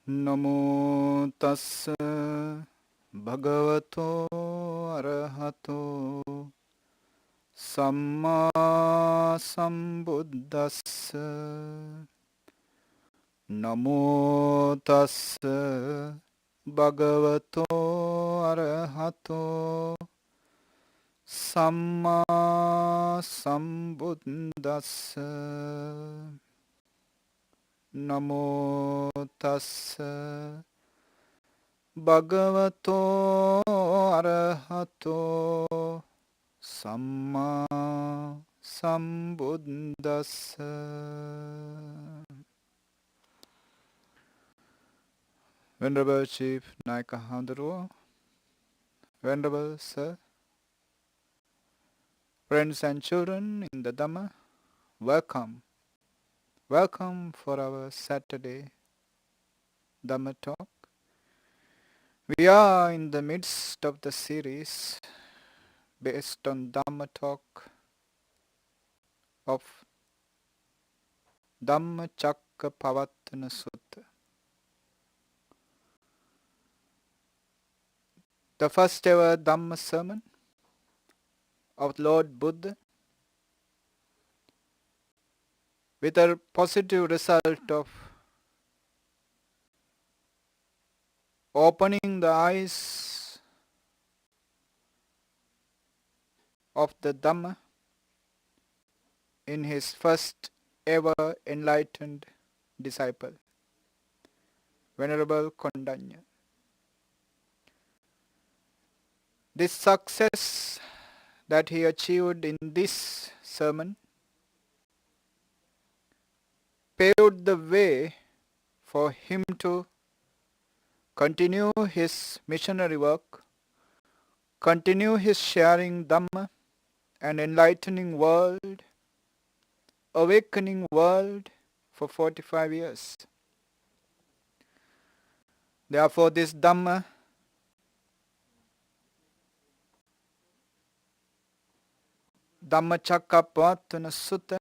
Namo tassa bhagavato arahato samma sambuddhassa. Namo tassa bhagavato arahato samma sambuddhassa. Namo tassa bhagavato arahato samma sambuddhassa. Venerable Chief Naika Handaro, Venerable Sir, friends and children in the Dhamma, welcome. Welcome for our Saturday Dhamma talk. We are in the midst of the series based on Dhamma talk of Dhammacakkappavattana Sutta. The first ever Dhamma sermon of Lord Buddha, with a positive result of opening the eyes of the Dhamma in his first ever enlightened disciple, Venerable Kondanya. This success that he achieved in this sermon paved the way for him to continue his missionary work, continue his sharing Dhamma and enlightening world, awakening world for 45 years. Therefore this Dhamma Dhammacakkappavattana Sutta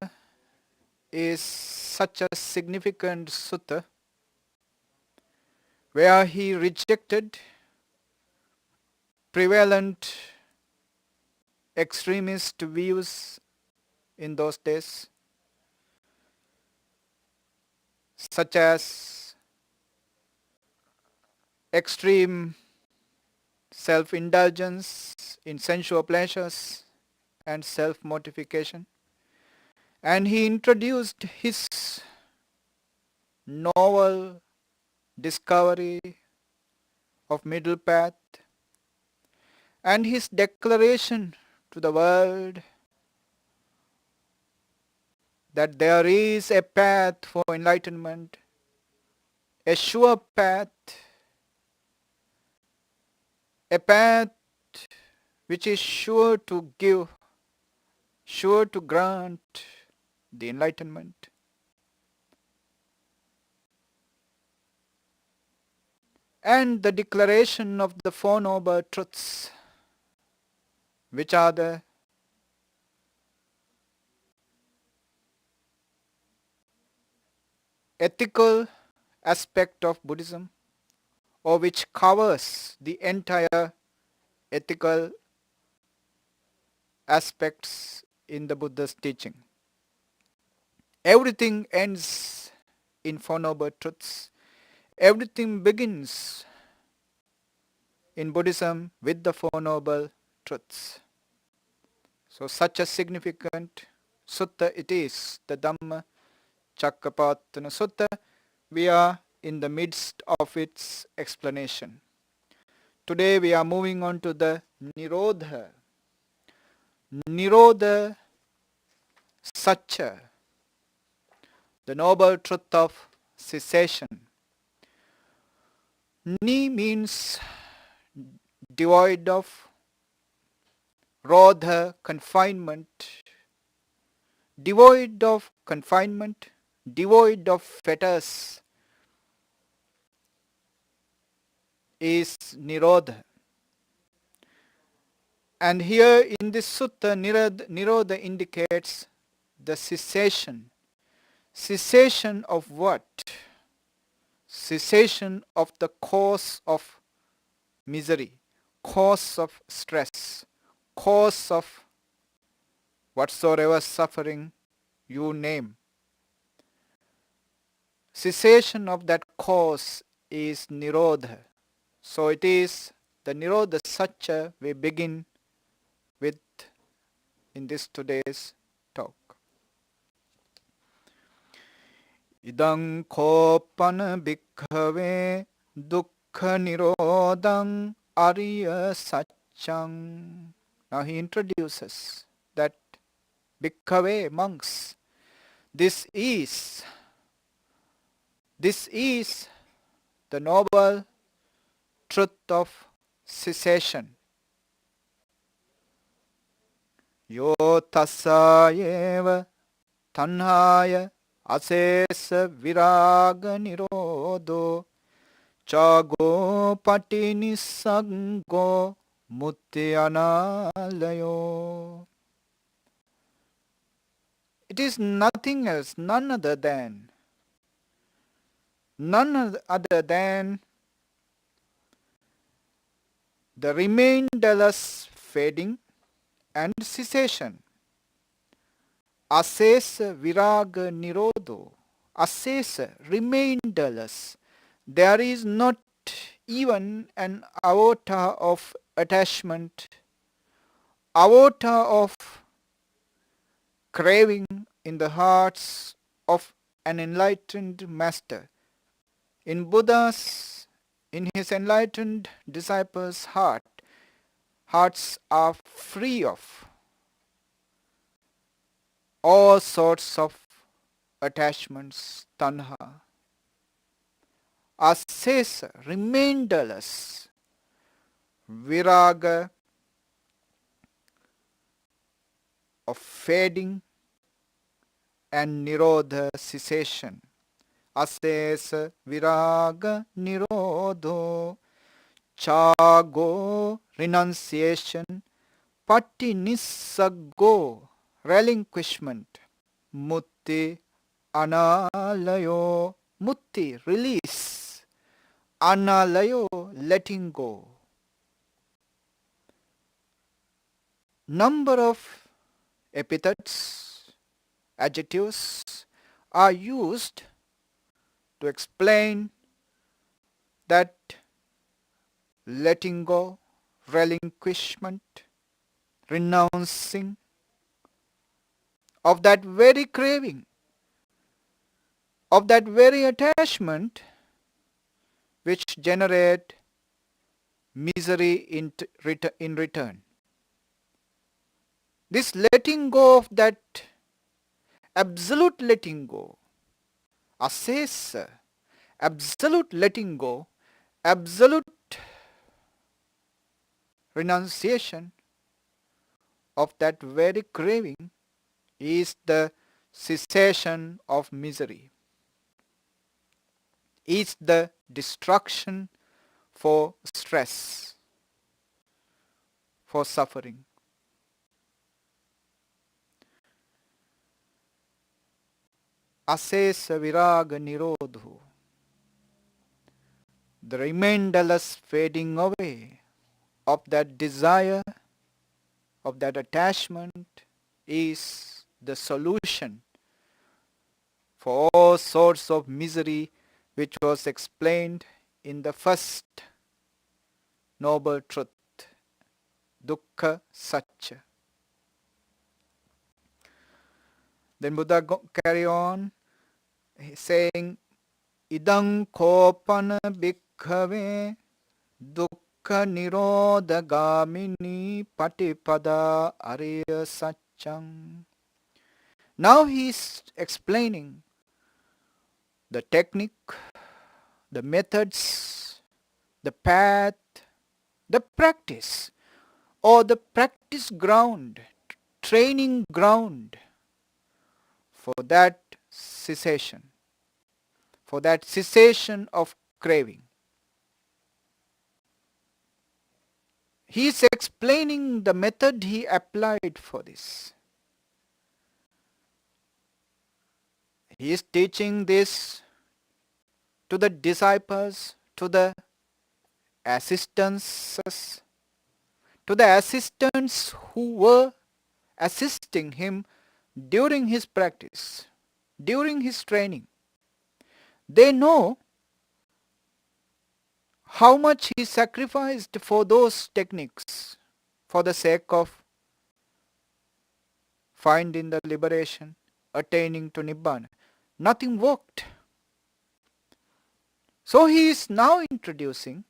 is such a significant sutta where he rejected prevalent extremist views in those days, such as extreme self-indulgence in sensual pleasures and self-mortification. And he introduced his novel discovery of middle path and his declaration to the world that there is a path for enlightenment, a sure path, a path which is sure to give, sure to grant the enlightenment. And the declaration of the Four Noble Truths, which are the ethical aspect of Buddhism, or which covers the entire ethical aspects in the Buddha's teaching. Everything ends in Four Noble Truths. Everything begins in Buddhism with the Four Noble Truths. So such a significant sutta it is, the Dhammacakkappavattana Sutta. We are in the midst of its explanation. Today we are moving on to the Nirodha Satcha, the noble truth of cessation. Ni means devoid of, Rodha confinement, devoid of confinement, devoid of fetters is Nirodha. And here in this sutta, Nirodha indicates the cessation. Cessation of what? Cessation of the cause of misery, cause of stress, cause of whatsoever suffering you name. Cessation of that cause is Nirodha. So it is the Nirodha Satcha we begin with in this today's talk. Idang kopana bhikkhave dukkha nirodhang ariya satchang. Now he introduces that bhikkhave monks, this is the noble truth of cessation. Yo tasayeva tanhaya asesa viraga nirodho chago patini sango mutti analayo. It is nothing else, none other than the remainderless fading and cessation. Asesa viraga nirodho. Asesa, remainderless. There is not even an iota of attachment, iota of craving in the hearts of an enlightened master. In his enlightened disciples' hearts are free of all sorts of attachments, tanha. Asesa, remainderless, viraga, of fading, and nirodha, cessation. Asesa viraga nirodho, chago, renunciation, patinissago, relinquishment, mutti, analayo, mutti, release, analayo, letting go. Number of epithets, adjectives are used to explain that letting go, relinquishment, renouncing of that very craving, of that very attachment which generate misery in return. This letting go of that absolute letting go, asesa, absolute letting go, absolute renunciation of that very craving is the cessation of misery, is the destruction for stress, for suffering. Asesa viraga nirodho, the remainderless fading away of that desire, of that attachment, is the solution for all sorts of misery, which was explained in the first noble truth, dukkha satya. Then Buddha carry on saying, idang kopana bhikkhave dukkha nirodha gamini patipada ariya satchang. Now he is explaining the technique, the methods, the path, the practice, or the practice ground, training ground for that cessation, for that cessation of craving. He is explaining the method he applied for this. He is teaching this to the disciples, to the assistants who were assisting him during his practice, during his training. They know how much he sacrificed for those techniques for the sake of finding the liberation, attaining to Nibbana. Nothing worked. So he is now introducing,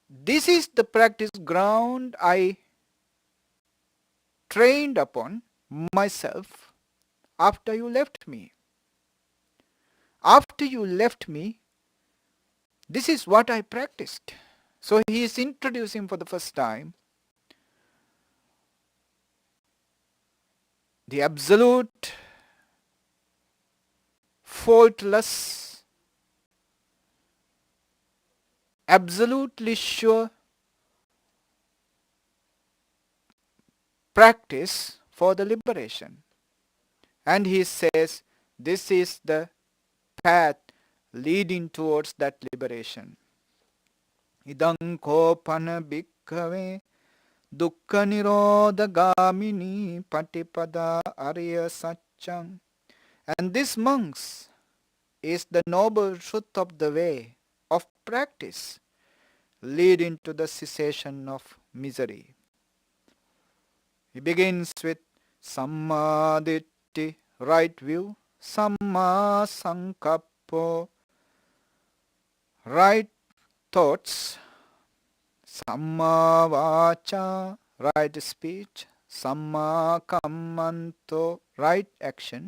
this is the practice ground I trained upon myself after you left me. After you left me, this is what I practiced. So he is introducing for the first time the absolute, faultless, absolutely sure practice for the liberation. And he says, this is the path leading towards that liberation. Idang kopana bhikkhave dukkha nirodha gamini patipada ariya satchang. And this, monks, is the noble truth of the way of practice leading to the cessation of misery. He begins with samma ditti, right view, samma sankappo, right thoughts, samma vacha, right speech, samma kammanto, right action,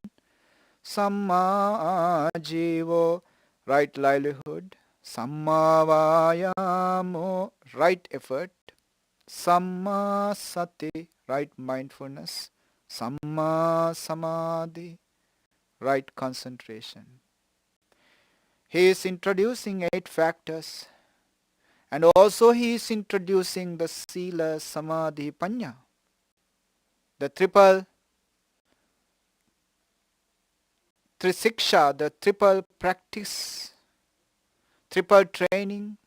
samma ajivo, right livelihood, samma vayamo, right effort, samma sati, right mindfulness, samma samadhi, right concentration. He is introducing 8 factors, and also he is introducing the sila, samadhi, panya, the triple trisiksha, the triple practice, triple training,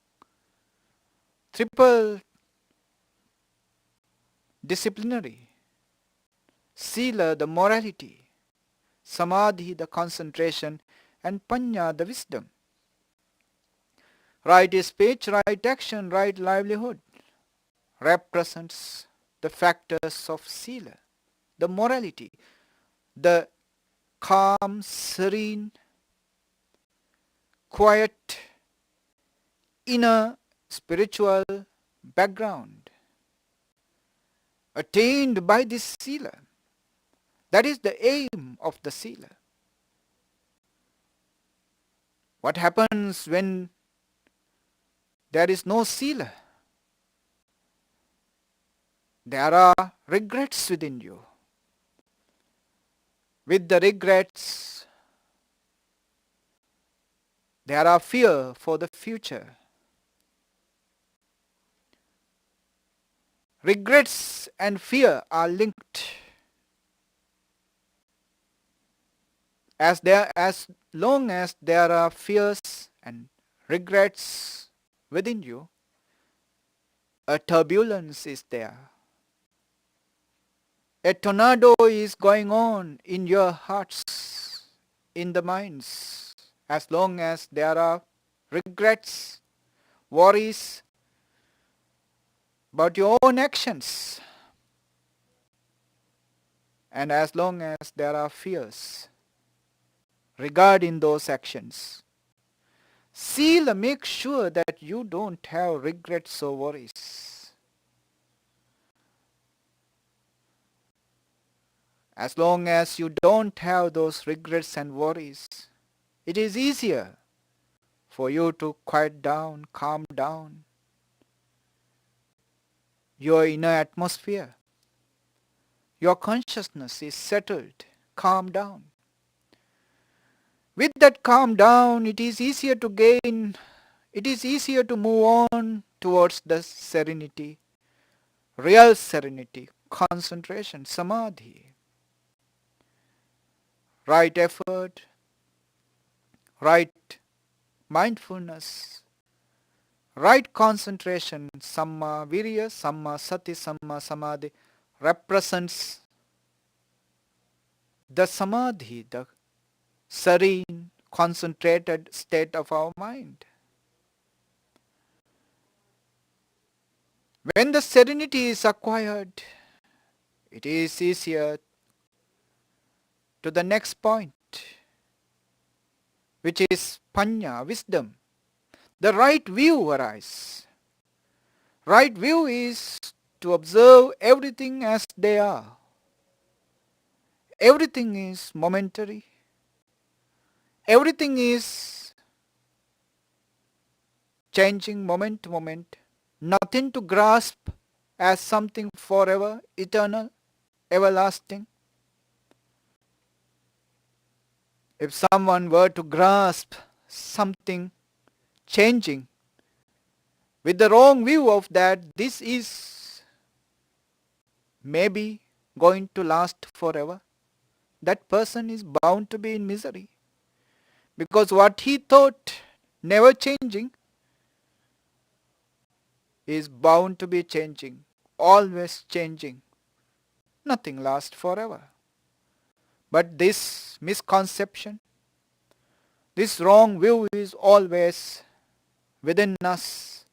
triple disciplinary, sila, the morality, samadhi, the concentration, and Panya, the wisdom. Right speech, right action, right livelihood represents the factors of Sila, the morality, the calm, serene, quiet, inner spiritual background attained by this Sila. That is the aim of the Sila. What happens when there is no Sila? There are regrets within you. With the regrets, there are fear for the future. Regrets and fear are linked. As long as there are fears and regrets within you, a turbulence is there. A tornado is going on in your hearts, in the minds. As long as there are regrets, worries about your own actions, and as long as there are fears regarding those actions, Sila makes sure that you don't have regrets or worries. As long as you don't have those regrets and worries, it is easier for you to quiet down, calm down your inner atmosphere. Your consciousness is settled, calm down. With that calm down, it is easier to move on towards the serenity, real serenity, concentration, samadhi. Right effort, right mindfulness, right concentration, samma virya, samma sati, samma samadhi, represents the samadhi, the serene, concentrated state of our mind. When the serenity is acquired, it is easier to the next point, which is panya, wisdom. The right view arises. Right view is to observe everything as they are. Everything is momentary. Everything is changing moment to moment. Nothing to grasp as something forever, eternal, everlasting. If someone were to grasp something changing with the wrong view of that, this is maybe going to last forever, that person is bound to be in misery. Because what he thought never changing is bound to be changing, always changing. Nothing lasts forever. But this misconception, this wrong view is always within us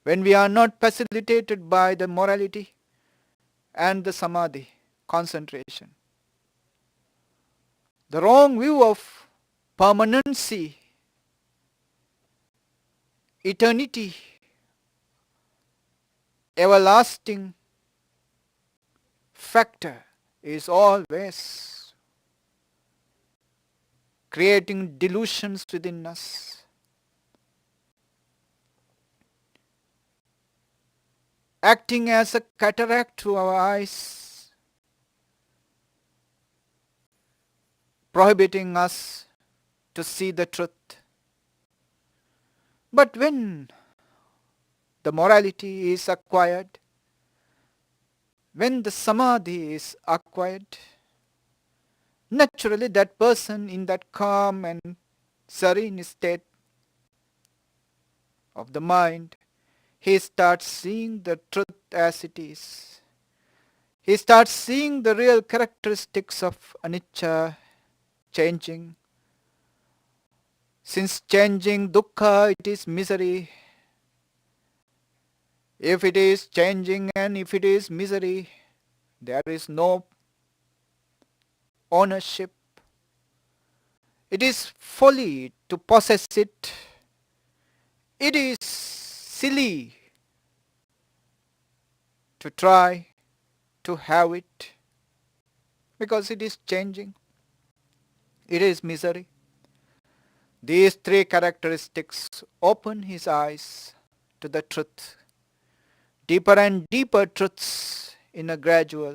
when we are not facilitated by the morality and the samadhi, concentration. The wrong view of permanency, eternity, everlasting factor is always creating delusions within us. Acting as a cataract to our eyes, prohibiting us to see the truth. But when the morality is acquired, when the samadhi is acquired, naturally that person in that calm and serene state of the mind, he starts seeing the truth as it is. He starts seeing the real characteristics of anicca, changing, Since changing dukkha, it is misery. If it is changing and if it is misery, there is no ownership. It is folly to possess it. It is silly to try to have it because it is changing. It is misery. These three characteristics open his eyes to the truth, deeper and deeper truths in a gradual,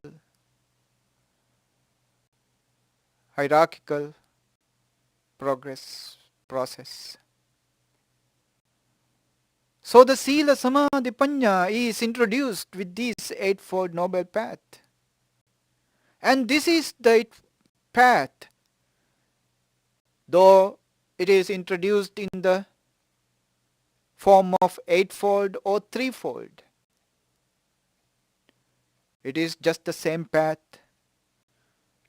hierarchical process. So the Sila Samadhi Panya is introduced with this Eightfold Noble Path. And this is the path, though it is introduced in the form of eightfold or threefold. It is just the same path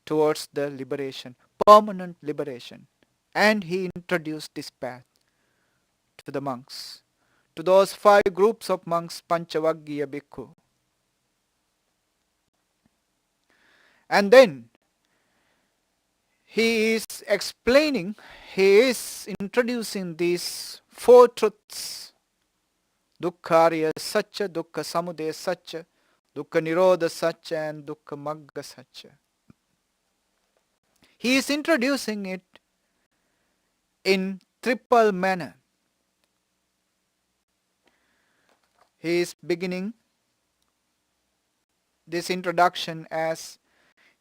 towards the liberation, permanent liberation. And he introduced this path to the monks, to those 5 groups of monks, Panchavaggiya Bhikkhu. And then he is explaining, he is introducing these 4 truths, Dukkha Satcha, Dukkha Samudaya Satcha, Dukkha Nirodha Satcha and Dukkha Magga Satcha. He is introducing it in triple manner. He is beginning this introduction as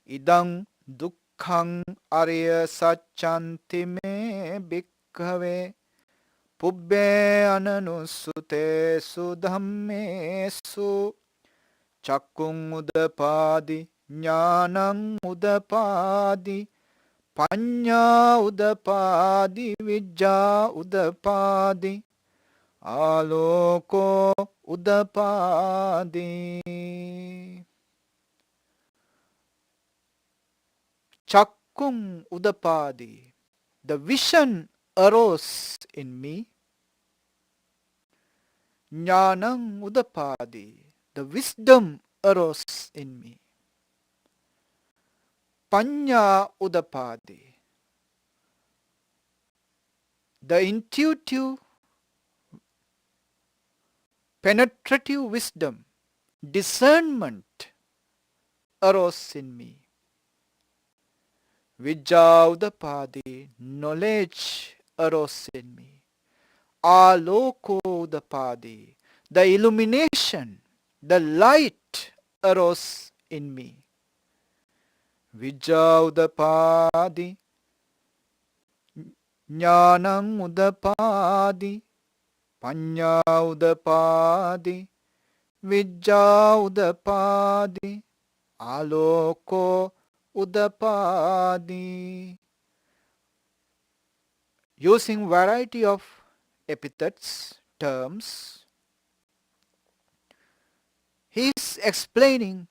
Idang Dukkhang Arya Satchanti Me Bhikkhave Pubbe Ananusute Sudhammesu Chakkung Udapadi Jnanang Udapadi Panya Udapadi Vijja Udapadi Aloko Udapadi. Chakkung Udapadi. The vision arose in me. Jnanang Udapadi. The wisdom arose in me. Panya Udapadi. The intuitive, penetrative wisdom, discernment arose in me. Vijja Udapadi. Knowledge arose in me. Aloko Udapadi. The illumination, the light arose in me. Vijja Udapadi. Jnanang Udapadi. Panya Udapadi. Vijja Udapadi. Aloko Udapadi. Using variety of epithets, terms, he is explaining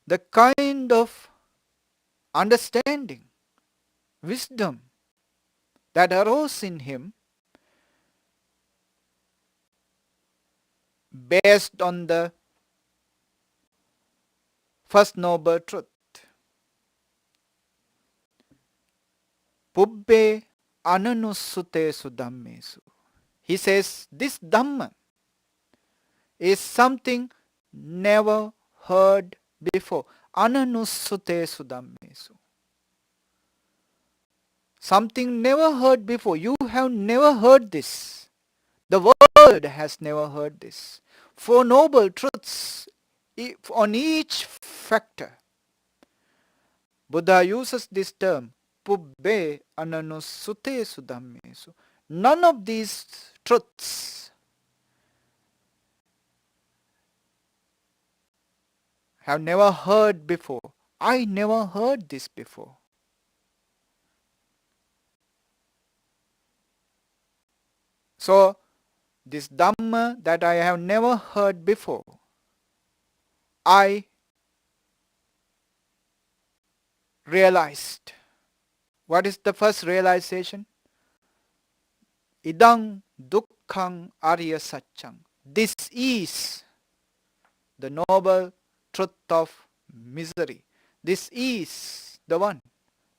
the kind of understanding, wisdom that arose in him based on the first noble truth. Pubbe Ananussutesu Dhammesu. He says this Dhamma is something never heard before. Ananussutesu Dhammesu. Something never heard before. You have never heard this. The world has never heard this. 4 noble truths on each factor. Buddha uses this term, Pubbe Ananussutesu Dhammesu. None of these truths have never heard before. I never heard this before. So, this Dhamma that I have never heard before, I realized. What is the first realization? Idang dukkhang arya satchang. This is the noble truth of misery. This is the one,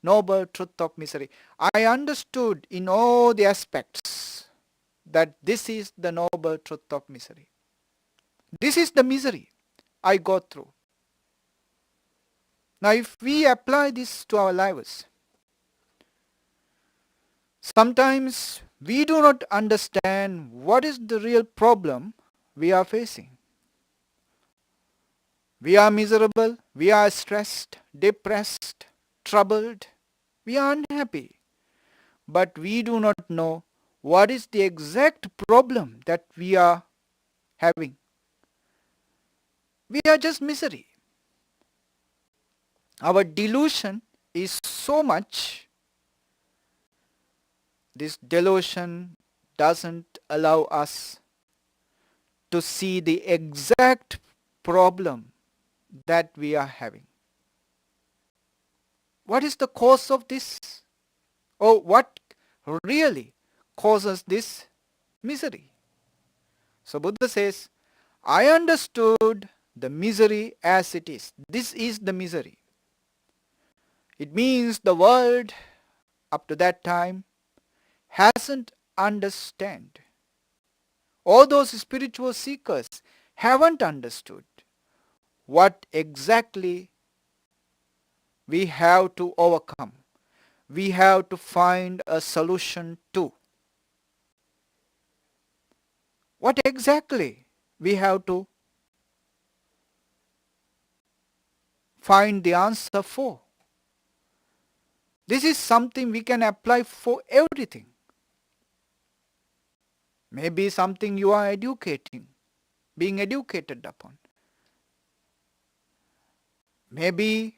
noble truth of misery. I understood in all the aspects that this is the noble truth of misery. This is the misery I go through. Now if we apply this to our lives, sometimes we do not understand what is the real problem we are facing. We are miserable, we are stressed, depressed, troubled, we are unhappy. But we do not know what is the exact problem that we are having. We are just misery. Our delusion is so much. This delusion doesn't allow us to see the exact problem that we are having. What is the cause of this? Or what really causes this misery? So Buddha says, I understood the misery as it is. This is the misery. It means the world up to that time hasn't understood. All those spiritual seekers haven't understood what exactly we have to overcome. We have to find a solution to. What exactly we have to find the answer for. This is something we can apply for everything. Maybe something you are being educated upon. Maybe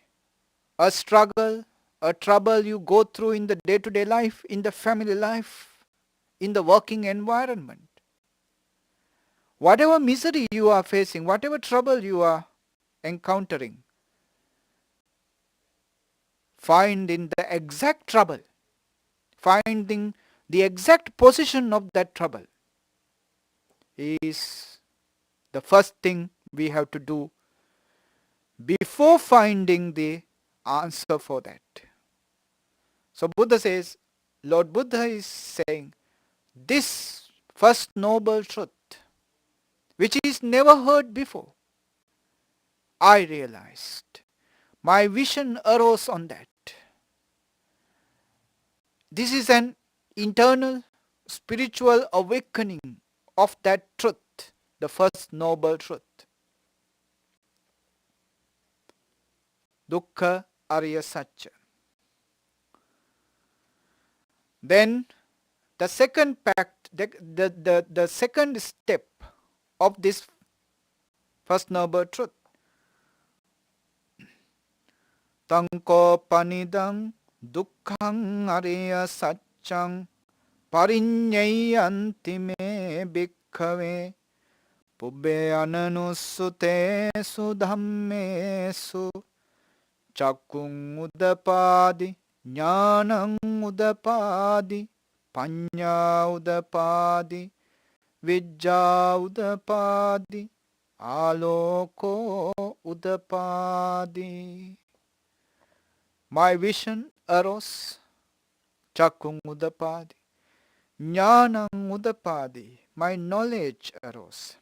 a struggle, a trouble you go through in the day-to-day life, in the family life, in the working environment. Whatever misery you are facing, whatever trouble you are encountering, finding the exact trouble, finding the exact position of that trouble is the first thing we have to do before finding the answer for that. So Buddha says, Lord Buddha is saying, this first noble truth, which is never heard before, I realized. My vision arose on that. This is an internal spiritual awakening of that truth, the first noble truth. Dukkha Arya Satya. Then the second pact, the second step of this first noble truth. Tanko panidang dukkhang arya satchang parinyayanti me bhikkhave pubbe ananusutesu dhammesu chakkung udapadi jnanang udapadi panya udapadi vijja udapadi aloko udapadi. My vision arose, chakkung udapadi, jnanang udapadi, my knowledge arose,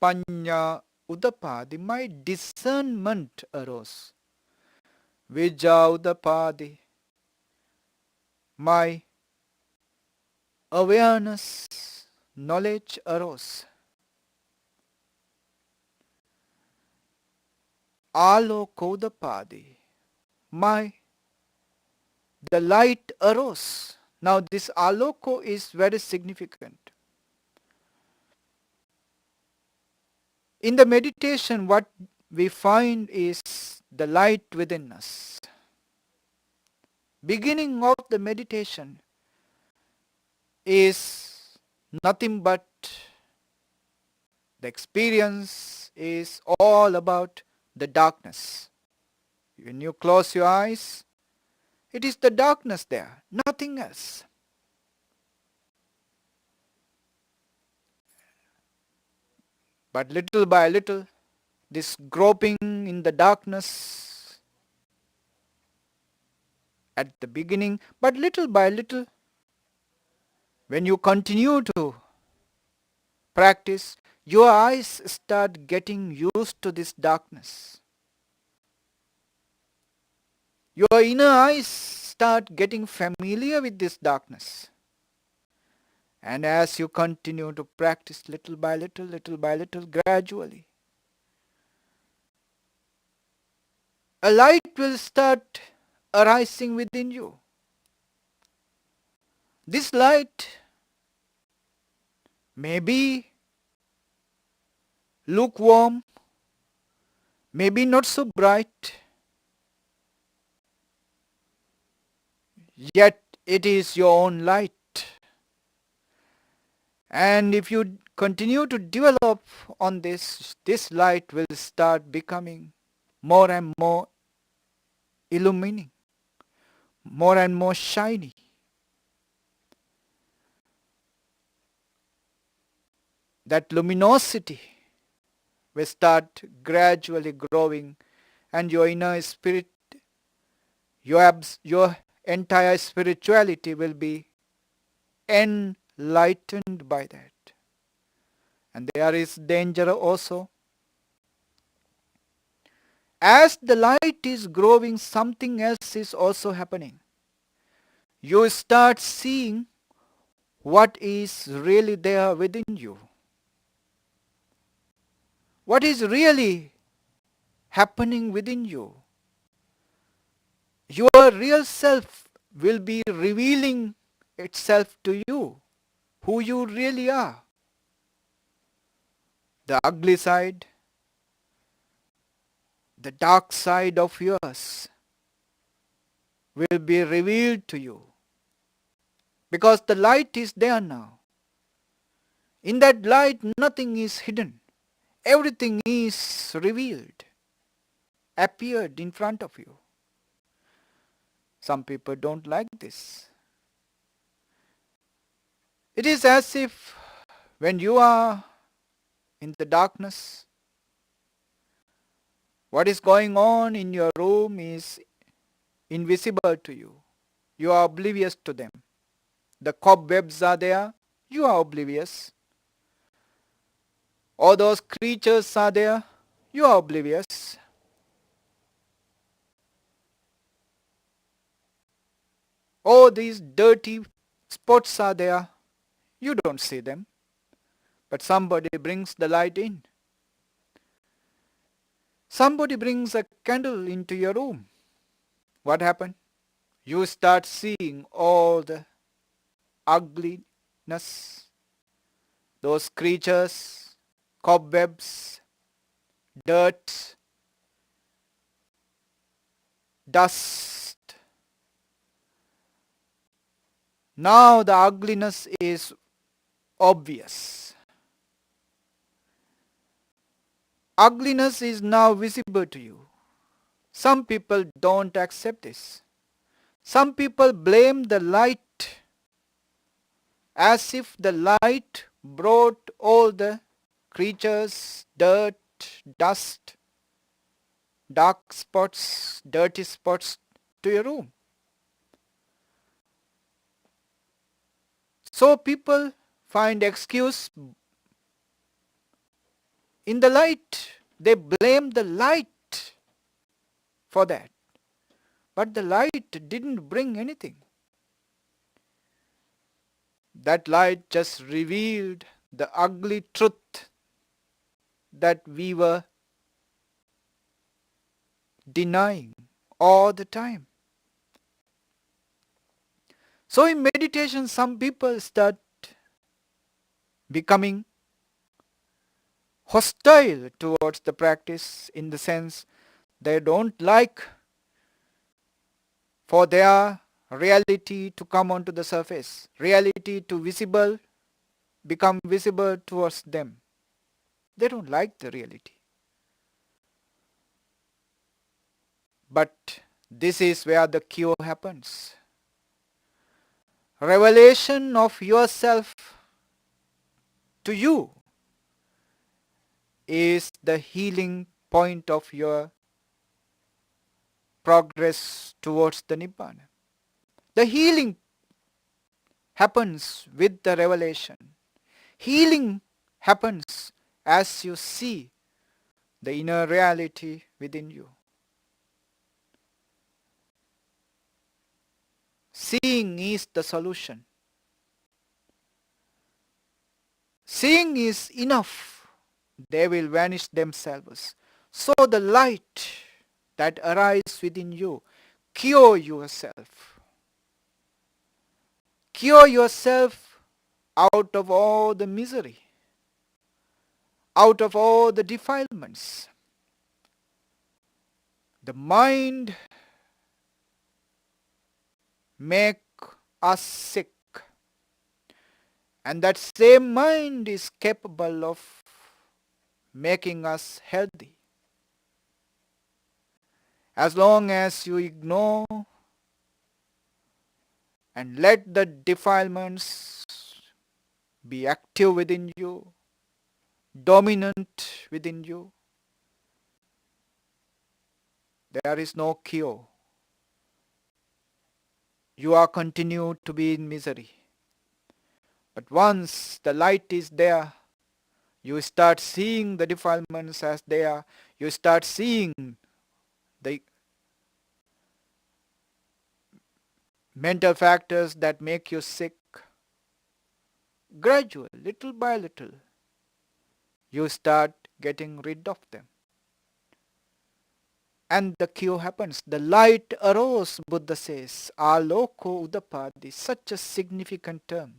panya udapadi, my discernment arose, vijja udapadi, my awareness, knowledge arose, aloko udapadi, the light arose. Now this aloko is very significant. In the meditation, what we find is the light within us. Beginning of the meditation is nothing but the experience is all about the darkness. When you close your eyes, it is the darkness there, nothing else. But little by little, this groping in the darkness at the beginning, but little by little, when you continue to practice, your eyes start getting used to this darkness. Your inner eyes start getting familiar with this darkness. And as you continue to practice little by little, gradually, a light will start arising within you. This light may be lukewarm, maybe not so bright, yet it is your own light. And if you continue to develop on this light will start becoming more and more illuminating, more and more shiny. That luminosity will start gradually growing, and your inner spirit, your entire spirituality will be enlightened by that. And there is danger also. As the light is growing, something else is also happening. You start seeing what is really there within you. What is really happening within you. Your real self will be revealing itself to you, who you really are. The ugly side, the dark side of yours will be revealed to you. Because the light is there now. In that light, nothing is hidden. Everything is revealed, appeared in front of you. Some people don't like this. It is as if when you are in the darkness, what is going on in your room is invisible to you. You are oblivious to them. The cobwebs are there, you are oblivious. All those creatures are there, you are oblivious. All these dirty spots are there, you don't see them. But somebody brings the light in. Somebody brings a candle into your room. What happened? You start seeing all the ugliness, those creatures, cobwebs, dirt, dust. Now the ugliness is obvious. Ugliness is now visible to you. Some people don't accept this. Some people blame the light as if the light brought all the creatures, dirt, dust, dark spots, dirty spots to your room. So people find excuse in the light. They blame the light for that. But the light didn't bring anything. That light just revealed the ugly truth that we were denying all the time. So in meditation, some people start becoming hostile towards the practice, in the sense they don't like for their reality to come onto the surface, reality to become visible towards them. They don't like the reality. But this is where the cure happens. Revelation of yourself to you is the healing point of your progress towards the Nibbana. The healing happens with the revelation. Healing happens as you see the inner reality within you. Seeing is the solution. Seeing is enough. They will vanish themselves. So the light that arises within you, cure yourself. Cure yourself out of all the misery, out of all the defilements. The mind make us sick, and that same mind is capable of making us healthy. As long as you ignore and let the defilements be active within you, dominant within you, there is no cure. You are continued to be in misery. But once the light is there, you start seeing the defilements as they are. You start seeing the mental factors that make you sick. Gradually, little by little, you start getting rid of them. And the cure happens. The light arose, Buddha says, aloko udapadi, such a significant term,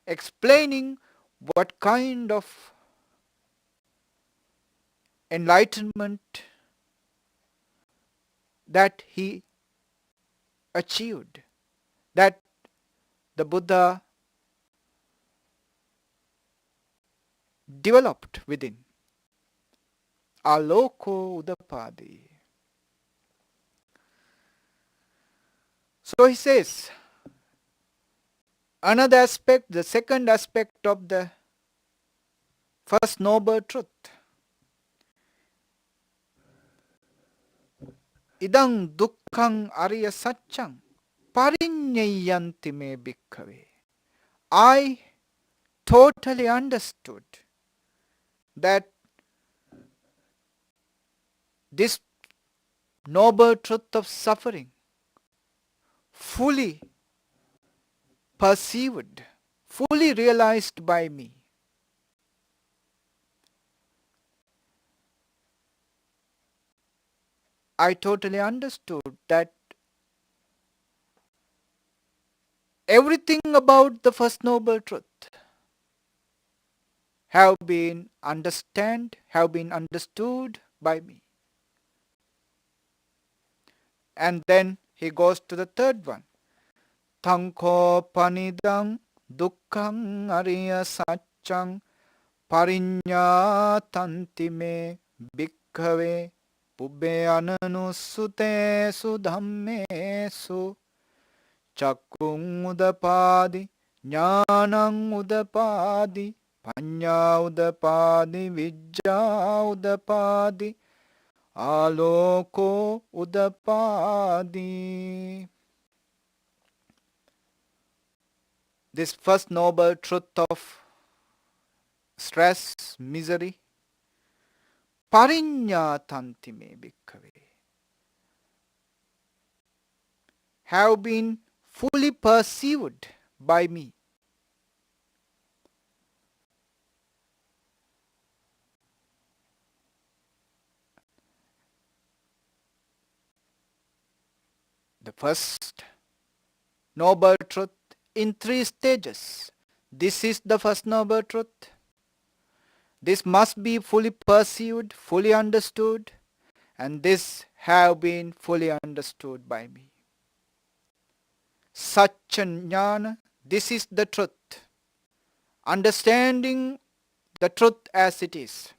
explaining what kind of enlightenment that he achieved, that the Buddha developed within. Aloko udapadi. So he says, another aspect, the second aspect of the first noble truth. Idang dukkhang ariya satchang parinyayanti me bhikkhave. I totally understood that this noble truth of suffering, fully perceived, fully realized by me. I totally understood that everything about the first noble truth have been understood by me. And then he goes to the third one. Thankho panidang dukkhang ariya satchang parinyatanti me bhikkhave pubbe ananusutesu dhammesu chakkung udapadi jnanang udapadi panya udapadi vijja udapadi aloko udapadi. This first noble truth of stress, misery, parinyatanti me bhikkhave, have been fully perceived by me. The first noble truth in 3 stages. This is the first noble truth. This must be fully perceived, fully understood, and this have been fully understood by me. Satchanyana, this is the truth. Understanding the truth as it is.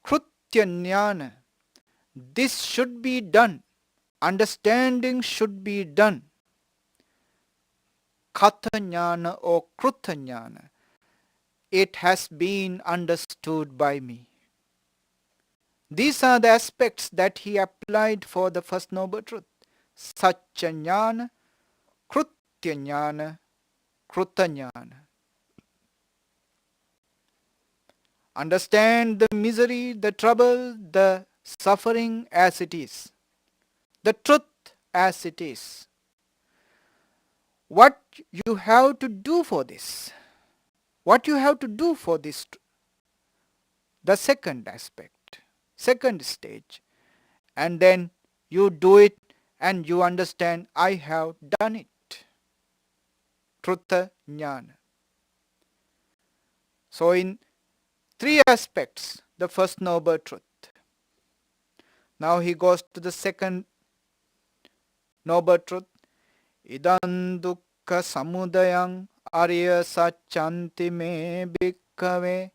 Krutyanyana, this should be done. Understanding should be done. Kathanyana or Krutanyana, it has been understood by me. These are the aspects that he applied for the first noble truth. Satya jnana, krutya jnana, kruta jnana. Understand the misery, the trouble, the suffering as it is. The truth as it is. What you have to do for this? What you have to do for this? The second aspect, second stage. And then you do it and you understand, I have done it. Kruta jnana. So in three aspects, the first noble truth. Now he goes to the second noble truth. Idam dukkha samudayam arya satyanti me bhikkave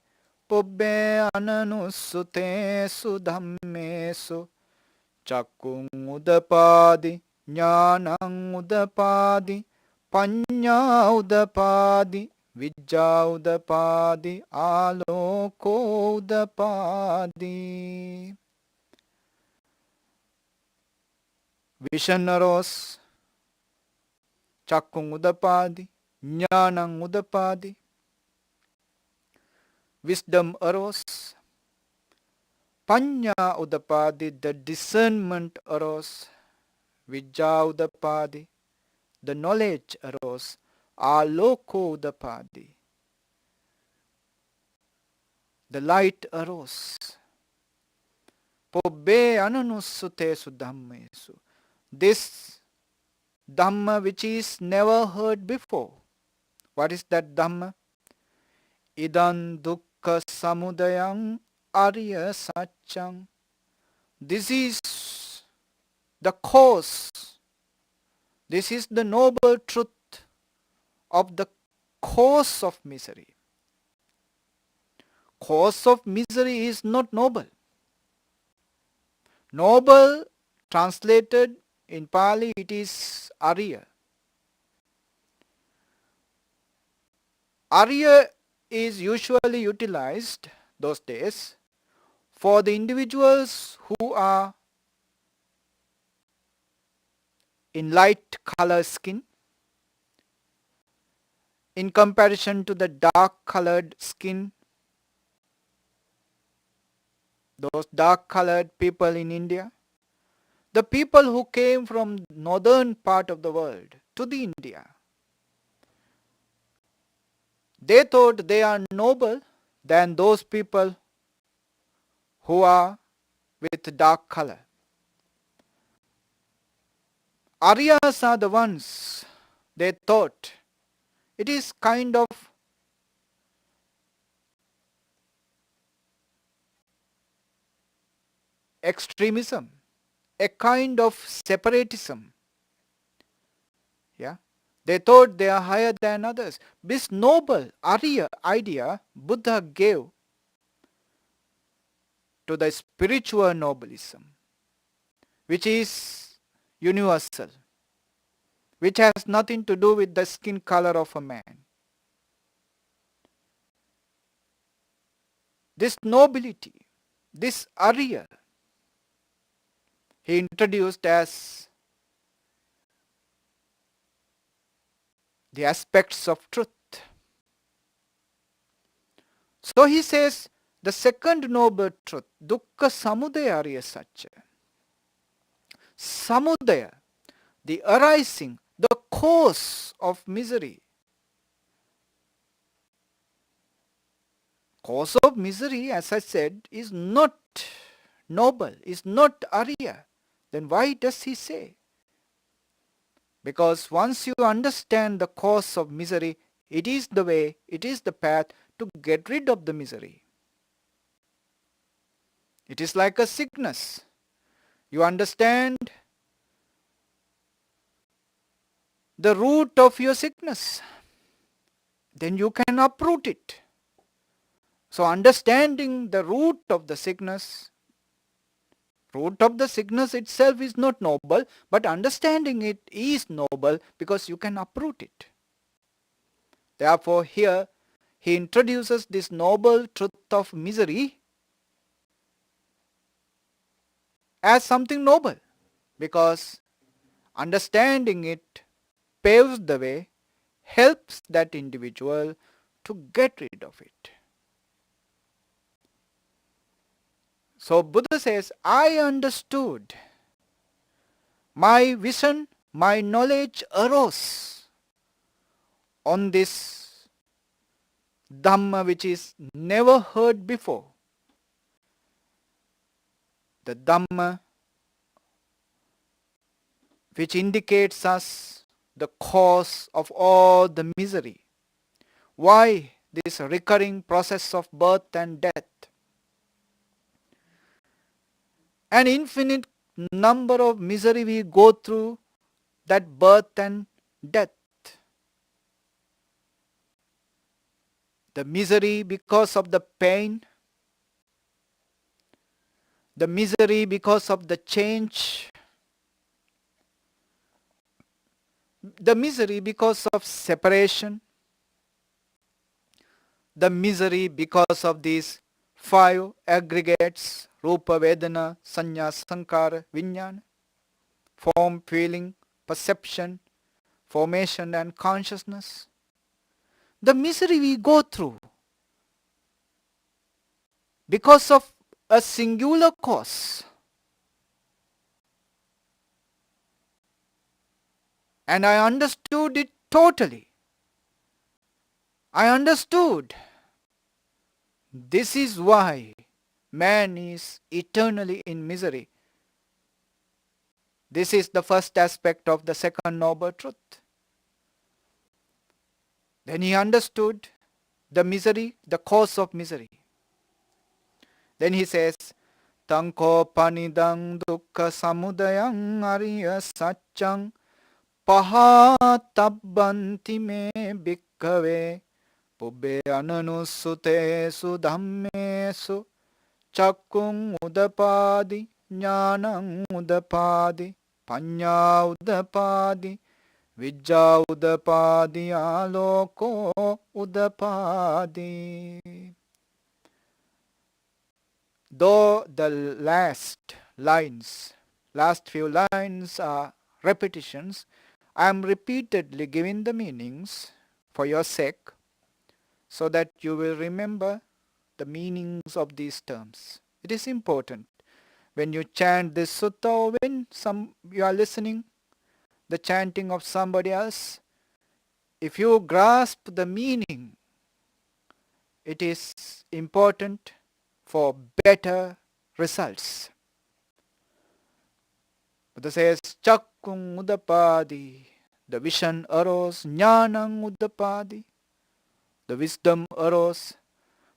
pubbe ananusutesu dhammesu cakkung udapadi jnanang udapadi panya udapadi vijja udapadi aloko udapadi. Vision arose, cakkung udapadi, jnanang udapadi. Wisdom arose, panya udapadi, the discernment arose. Vijja udapadi, the knowledge arose. Aloko udapadi, the light arose. Pobbe ananusutesu dhammesu, this Dhamma which is never heard before. What is that Dhamma? Idam dukkha samudayam arya satyam. This is the cause. This is the noble truth of the cause of misery. Cause of misery is not noble. Noble, translated in Pali, it is Arya. Arya is usually utilized those days for the individuals who are in light color skin in comparison to the dark colored skin. Those dark colored people in India, the people who came from northern part of the world to the India, they thought they are noble than those people who are with dark color. Aryas are the ones, they thought, it is kind of extremism, a kind of separatism. Yeah, they thought they are higher than others. This noble Arya idea Buddha gave to the spiritual nobilism, which is universal, which has nothing to do with the skin color of a man. This nobility, this Arya, he introduced as the aspects of truth. So he says, the second noble truth, dukkha samudaya arya satya. Samudaya, the arising, the cause of misery. Cause of misery, as I said, is not noble, is not Arya. Then why does he say? Because once you understand the cause of misery, it is the way, it is the path to get rid of the misery. It is like a sickness. You understand the root of your sickness, then you can uproot it. So understanding the root of the sickness itself is not noble, but understanding it is noble because you can uproot it. Therefore here he introduces this noble truth of misery as something noble, because understanding it paves the way, helps that individual to get rid of it. So Buddha says, I understood. My vision, my knowledge arose on this Dhamma which is never heard before. The Dhamma which indicates us the cause of all the misery. Why this recurring process of birth and death? An infinite number of misery we go through that birth and death. The misery because of the pain, the misery because of the change, the misery because of separation, the misery because of these five aggregates, Rupa, Vedana, Sanya, Sankara, Vijnana, form, feeling, perception, formation and consciousness. The misery we go through because of a singular cause. And I understood it totally. I understood. This is why man is eternally in misery. This is the first aspect of the second noble truth. Then he understood the misery, the cause of misery. Then he says, Tanko panidang dukkha samudayang ariya satchang pahatabbanti me bhikkave pubbe ananusutesu dhammesu chakkung udapadi jnanang udapadi panya udapadi vijja udapadi aloko udapadi. Though the last few lines are repetitions, I am repeatedly giving the meanings for your sake, so that you will remember the meanings of these terms. It is important when you chant this sutta, or when you are listening the chanting of somebody else, if you grasp the meaning, it is important for better results. Buddha says, Chakkung udapadi, the vision arose, Jnanang udapadi, the wisdom arose,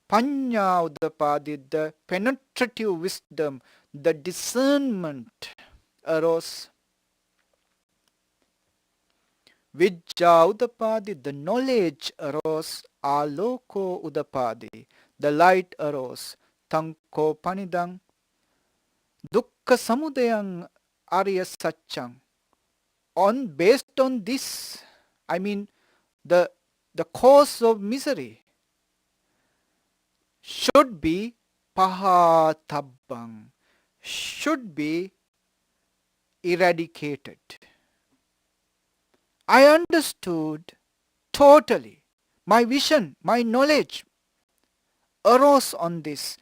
Panya udapadi, the penetrative wisdom, the discernment arose, Vijja udapadi, the knowledge arose, Aloko udapadi, the light arose, Tanko panidang, Dukkha samudayang arya satchang. Based on this, I mean the cause of misery should be pahatabbang, should be eradicated. I understood totally. My vision, my knowledge arose on this,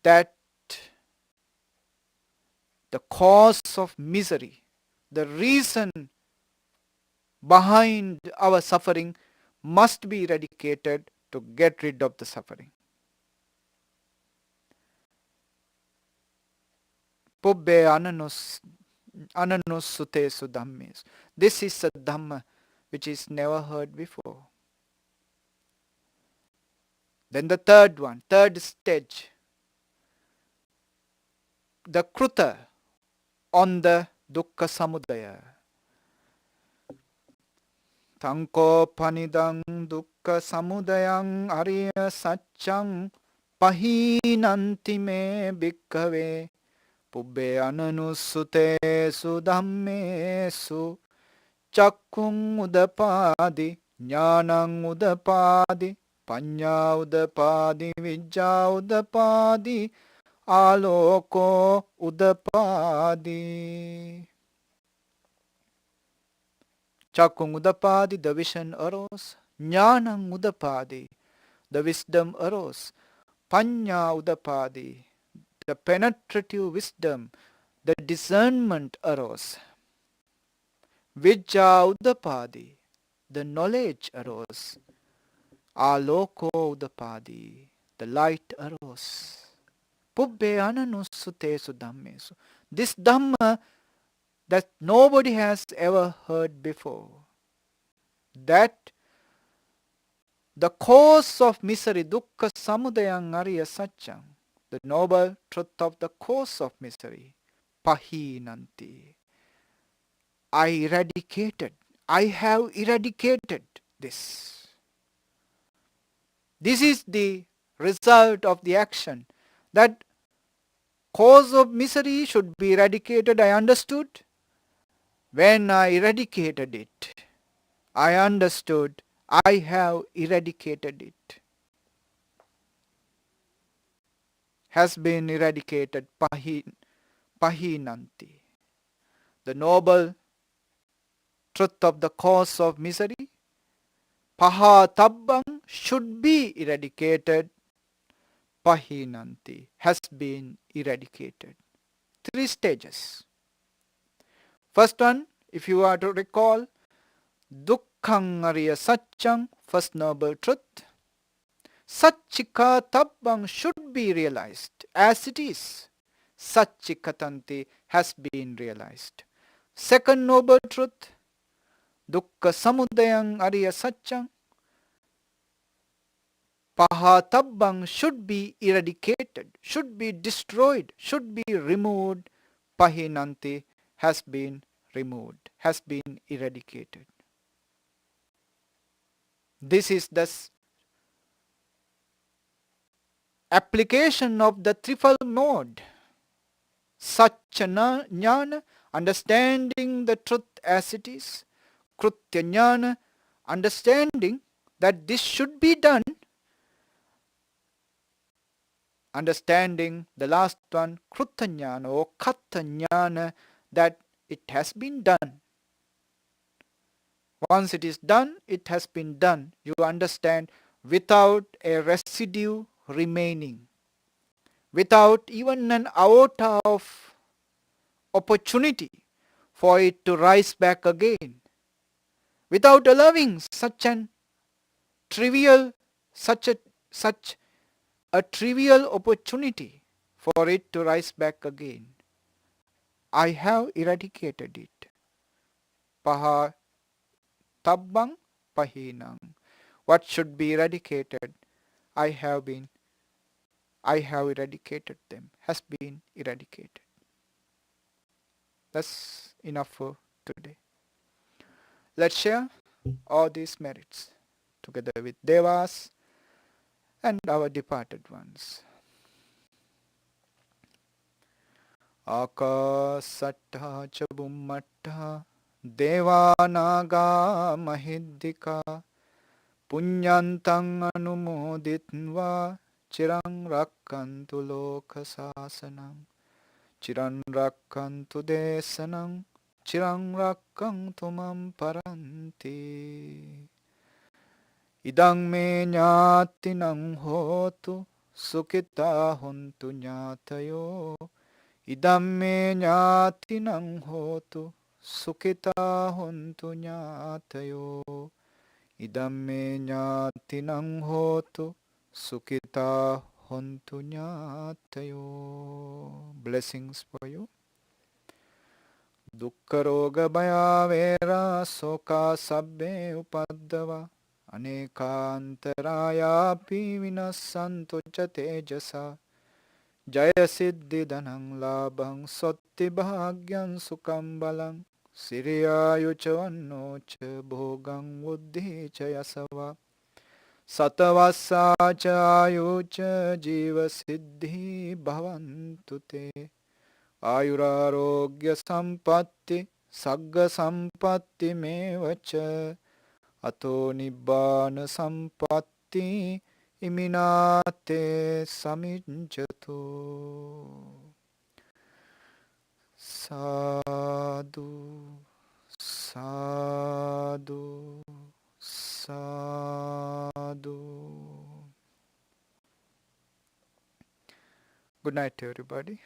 that the cause of misery, the reason behind our suffering must be eradicated to get rid of the suffering. Pubbe ananusutesu dhammes. This is a Dhamma which is never heard before. Then the third stage, the kruta on the dukkha samudaya. Tanko panidang dukkha samudayang ariya satchang pahinanti me bhikkave pubbe ananusutesu dhammesu chakkung udapadi jnanang udapadi Panya udapadi vijja udapadi aloko udapadi. Chakung udapadi, the vision arose. Jnanang udapadi, the wisdom arose. Panya udapadi, the penetrative wisdom, the discernment arose. Vijja udapadi, the knowledge arose. Aloko udapadi, the light arose. Pubbe ananusutesu dhammesu. This Dhamma that nobody has ever heard before. That the cause of misery, dukkha samudayang ariya satyam, the noble truth of the cause of misery, pahinanti. I have eradicated this. This is the result of the action. That cause of misery should be eradicated, I understood. When I eradicated it, I understood I have eradicated it. Has been eradicated, pahinanti. The noble truth of the cause of misery, pahatabbang, should be eradicated, pahinanti, has been eradicated. 3 stages. First one, if you are to recall, dukkhang ariya satyam, first noble truth. Satchikatabang should be realized as it is. Satchikatanti has been realized. Second noble truth, dukkha samudayang ariya satyam, pahatabang should be eradicated, should be destroyed, should be removed. Pahinanti has been removed, has been eradicated. This is the application of the threefold mode. Satchana jnana, understanding the truth as it is. Krutya jnana, understanding that this should be done. Understanding the last one, krutta jnana or katta jnana, that it has been done. Once it is done, it has been done. You understand, without a residue remaining, without even an iota of opportunity for it to rise back again, without allowing such a trivial opportunity for it to rise back again. I have eradicated it. Paha tabbang pahinang. What should be eradicated, I have eradicated them, has been eradicated. That's enough for today. Let's share all these merits together with Devas and our departed ones. Akasatta cha bummatta devanaga mahiddika punyantang anumoditva chirang rakkantu loka sasanam chiran rakkantu desanam chirang rakkantu mam paranti idang me jnatinang hotu sukita hontu jnatayo idam me jnatinang hotu sukita hontu jnatayo idam me jnatinang hotu sukita hontu jnatayo. Blessings for you. Dukkha roga bhaya vera soka sabbe upaddava anekāntarāya pi vinassantu ca tejasa jaya siddhi dhanang labhang sotti bhagyam sukam balang siriyayu ca vanno ca bhogam buddhi ca yasava satavassa ca ayu ca jiva siddhi bhavantu te ayurarogya sampatti sagga sampatti mevaca ato nibbāna sampatti Iti iminate samijjato. Sadhu, sadhu, sadhu. Good night, everybody.